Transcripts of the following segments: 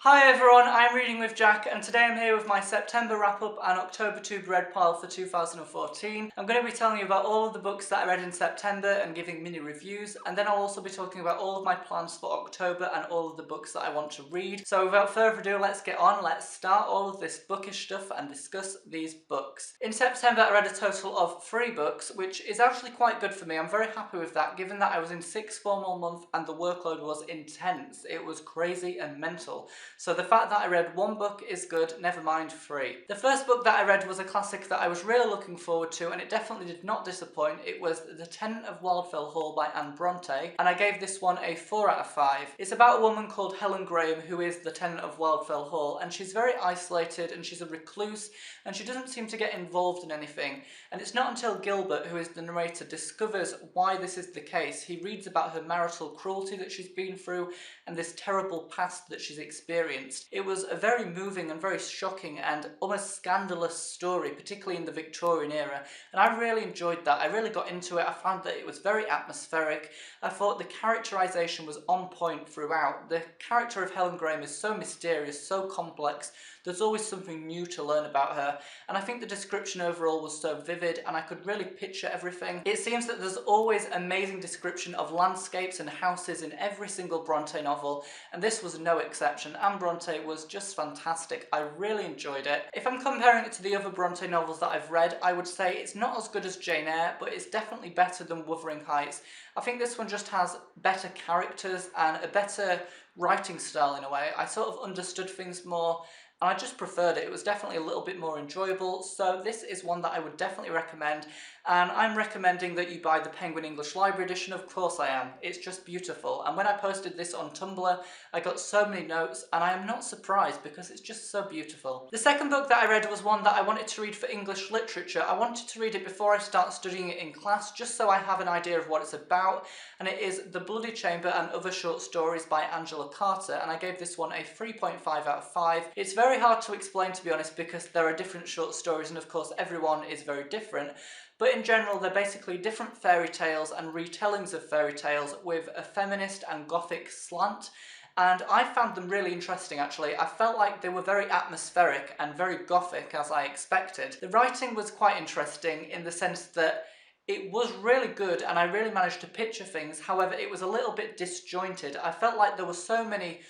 Hi everyone, I'm Reading with Jack and today I'm here with my September wrap-up and October Tube read pile for 2014. I'm going to be telling you about all of the books that I read in September and giving mini reviews, and then I'll also be talking about all of my plans for October and all of the books that I want to read. So without further ado, let's get on, let's start all of this bookish stuff and discuss these books. In September I read a total of 3 books, which is actually quite good for me. I'm very happy with that, given that I was in 6 formal month and the workload was intense. It was crazy and mental. So the fact that I read 1 book is good, never mind 3. The first book that I read was a classic that I was really looking forward to, and it definitely did not disappoint. It was The Tenant of Wildfell Hall by Brontë, and I gave this one a 4 out of 5. It's about a woman called Helen Graham who is the tenant of Wildfell Hall, and she's very isolated and she's a recluse and she doesn't seem to get involved in anything. And it's not until Gilbert, who is the narrator, discovers why this is the case. He reads about her marital cruelty that she's been through and this terrible past that she's experienced. It was a very moving and very shocking and almost scandalous story, particularly in the Victorian era, and I really enjoyed that. I really got into it. I found that it was very atmospheric. I thought the characterization was on point throughout. The character of Helen Graham is so mysterious, so complex. There's always something new to learn about her, and I think the description overall was so vivid and I could really picture everything. It seems that there's always amazing description of landscapes and houses in every single Brontë novel, and this was no exception. Brontë was just fantastic. I really enjoyed it. If I'm comparing it to the other Brontë novels that I've read, I would say it's not as good as Jane Eyre, but it's definitely better than Wuthering Heights. I think this one just has better characters and a better writing style in a way. I sort of understood things more, and I just preferred it. It was definitely a little bit more enjoyable, so this is one that I would definitely recommend, and I'm recommending that you buy the Penguin English Library edition. Of course I am. It's just beautiful, and when I posted this on Tumblr, I got so many notes, and I am not surprised because it's just so beautiful. The second book that I read was one that I wanted to read for English literature. I wanted to read it before I start studying it in class, just so I have an idea of what it's about, and it is The Bloody Chamber and Other Short Stories by Angela Carter, and I gave this one a 3.5 out of 5. It's very hard to explain, to be honest, because there are different short stories and of course everyone is very different, but in general they're basically different fairy tales and retellings of fairy tales with a feminist and gothic slant, and I found them really interesting actually. I felt like they were very atmospheric and very gothic, as I expected. The writing was quite interesting in the sense that it was really good and I really managed to picture things. However, it was a little bit disjointed. I felt like there were so many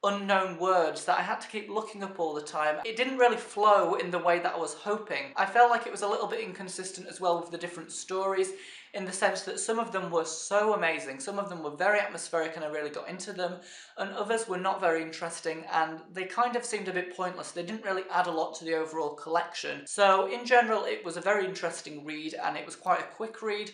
unknown words that I had to keep looking up all the time. It didn't really flow in the way that I was hoping. I felt like it was a little bit inconsistent as well with the different stories, in the sense that some of them were so amazing, some of them were very atmospheric and I really got into them, and others were not very interesting and they kind of seemed a bit pointless. They didn't really add a lot to the overall collection. So in general it was a very interesting read and it was quite a quick read,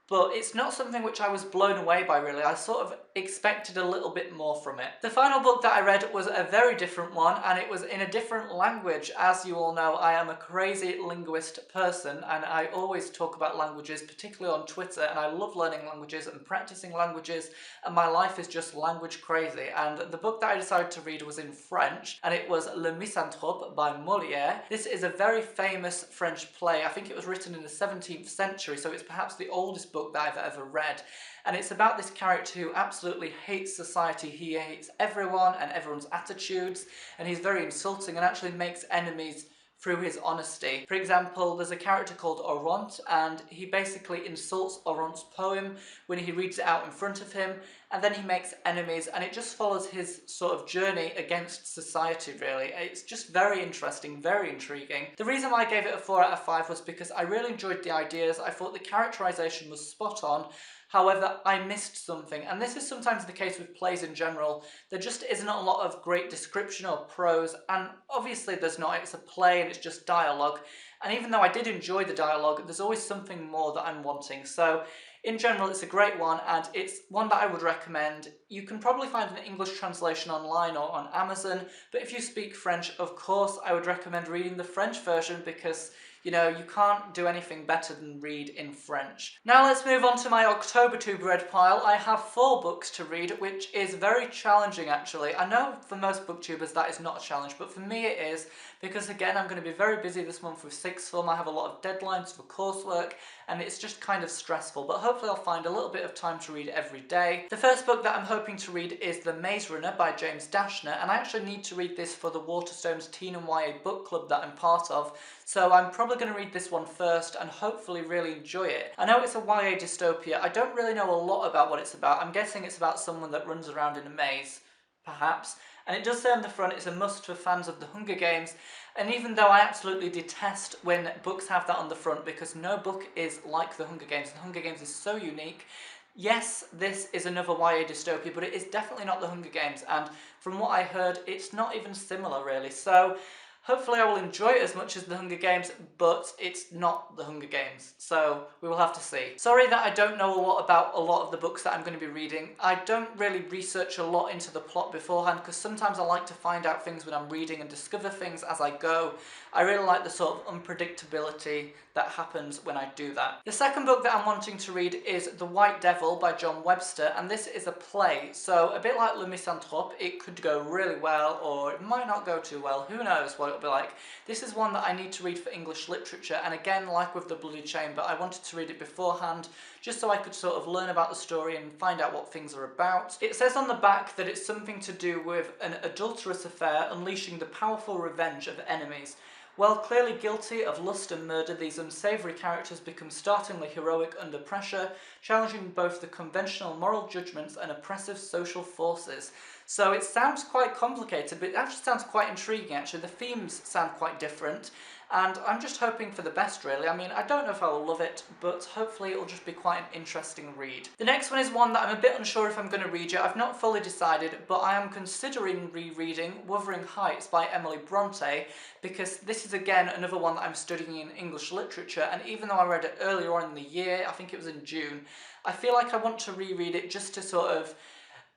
but it's not something which I was blown away by really. I sort of expected a little bit more from it. The final book that I read was a very different one, and it was in a different language. As you all know, I am a crazy linguist person and I always talk about languages, particularly on Twitter, and I love learning languages and practicing languages, and my life is just language crazy. And the book that I decided to read was in French, and it was Le Misanthrope by Molière. This is a very famous French play. I think it was written in the 17th century, so it's perhaps the oldest book that I've ever read, and it's about this character who absolutely hates society. He hates everyone and everyone's attitudes, and he's very insulting and actually makes enemies through his honesty. For example, there's a character called Oront, and he basically insults Oront's poem when he reads it out in front of him, and then he makes enemies, and it just follows his sort of journey against society really. It's just very interesting, very intriguing. The reason why I gave it a 4 out of 5 was because I really enjoyed the ideas. I thought the characterization was spot on. However, I missed something, and this is sometimes the case with plays in general. There just isn't a lot of great description or prose, and obviously there's not. It's a play and it's just dialogue, and even though I did enjoy the dialogue, there's always something more that I'm wanting. So in general, it's a great one, and it's one that I would recommend. You can probably find an English translation online or on Amazon, but if you speak French, of course, I would recommend reading the French version because You know, you can't do anything better than read in French. Now let's move on to my October to be read pile. I have 4 books to read, which is very challenging actually. I know for most booktubers that is not a challenge, but for me it is, because again I'm going to be very busy this month with sixth form. I have a lot of deadlines for coursework and it's just kind of stressful, but hopefully I'll find a little bit of time to read every day. The first book that I'm hoping to read is The Maze Runner by James Dashner, and I actually need to read this for the Waterstones Teen and YA book club that I'm part of, so I'm probably going to read this one first and hopefully really enjoy it. I know it's a YA dystopia. I don't really know a lot about what it's about. I'm guessing it's about someone that runs around in a maze, perhaps. And it does say on the front it's a must for fans of the Hunger Games, and even though I absolutely detest when books have that on the front because no book is like the Hunger Games, the Hunger Games is so unique. Yes, this is another YA dystopia, but it is definitely not the Hunger Games, and from what I heard, it's not even similar really, so hopefully I will enjoy it as much as the Hunger Games, but it's not the Hunger Games, so we will have to see. Sorry that I don't know a lot about a lot of the books that I'm going to be reading. I don't really research a lot into the plot beforehand because sometimes I like to find out things when I'm reading and discover things as I go. I really like the sort of unpredictability that happens when I do that. The second book that I'm wanting to read is The White Devil by John Webster, and this is a play, so a bit like Le Misanthrope, it could go really well or it might not go too well, who knows what it'll be like. This is one that I need to read for English literature, and again, like with The Bloody Chamber, I wanted to read it beforehand just so I could sort of learn about the story and find out what things are about. It says on the back that it's something to do with an adulterous affair unleashing the powerful revenge of enemies. While clearly guilty of lust and murder, these unsavoury characters become startlingly heroic under pressure, challenging both the conventional moral judgments and oppressive social forces. So it sounds quite complicated, but it actually sounds quite intriguing actually. The themes sound quite different, and I'm just hoping for the best really. I mean, I don't know if I will love it, but hopefully it will just be quite an interesting read. The next one is one that I'm a bit unsure if I'm going to read yet. I've not fully decided, but I am considering rereading Wuthering Heights by Emily Brontë, because this is again another one that I'm studying in English literature, and even though I read it earlier on in the year, I think it was in June, I feel like I want to reread it just to sort of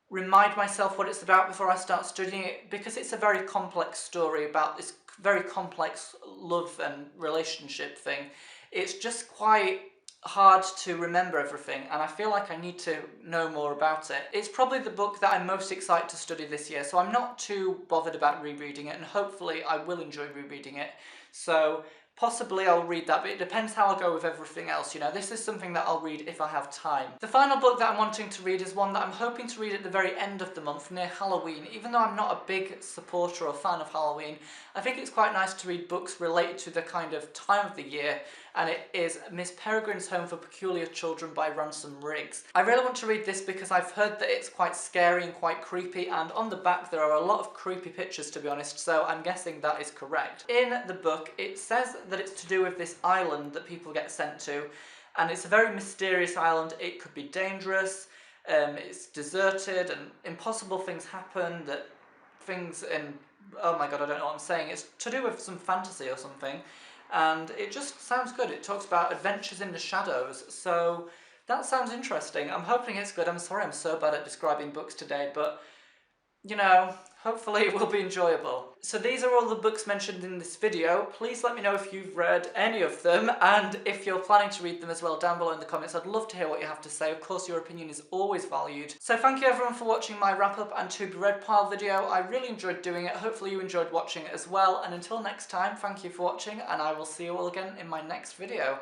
remind myself what it's about before I start studying it, because it's a very complex story about this very complex love and relationship thing. It's just quite hard to remember everything, and I feel like I need to know more about it. It's probably the book that I'm most excited to study this year, so I'm not too bothered about rereading it, and hopefully I will enjoy rereading it. So possibly I'll read that, but it depends how I'll go with everything else, you know. This is something that I'll read if I have time. The final book that I'm wanting to read is one that I'm hoping to read at the very end of the month, near Halloween. Even though I'm not a big supporter or fan of Halloween, I think it's quite nice to read books related to the kind of time of the year, and it is Miss Peregrine's Home for Peculiar Children by Ransom. I really want to read this because I've heard that it's quite scary and quite creepy, and on the back there are a lot of creepy pictures, to be honest, so I'm guessing that is correct. In the book it says that it's to do with this island that people get sent to, and it's a very mysterious island. It could be dangerous, it's deserted, and impossible things happen, that things in, oh my god, I don't know what I'm saying, it's to do with some fantasy or something, and it just sounds good. It talks about adventures in the shadows, so that sounds interesting. I'm hoping it's good. I'm sorry I'm so bad at describing books today, but you know, hopefully it will be enjoyable. So these are all the books mentioned in this video. Please let me know if you've read any of them, and if you're planning to read them as well down below in the comments. I'd love to hear what you have to say. Of course, your opinion is always valued. So thank you everyone for watching my wrap up and to be read pile video. I really enjoyed doing it. Hopefully you enjoyed watching it as well. And until next time, thank you for watching, and I will see you all again in my next video.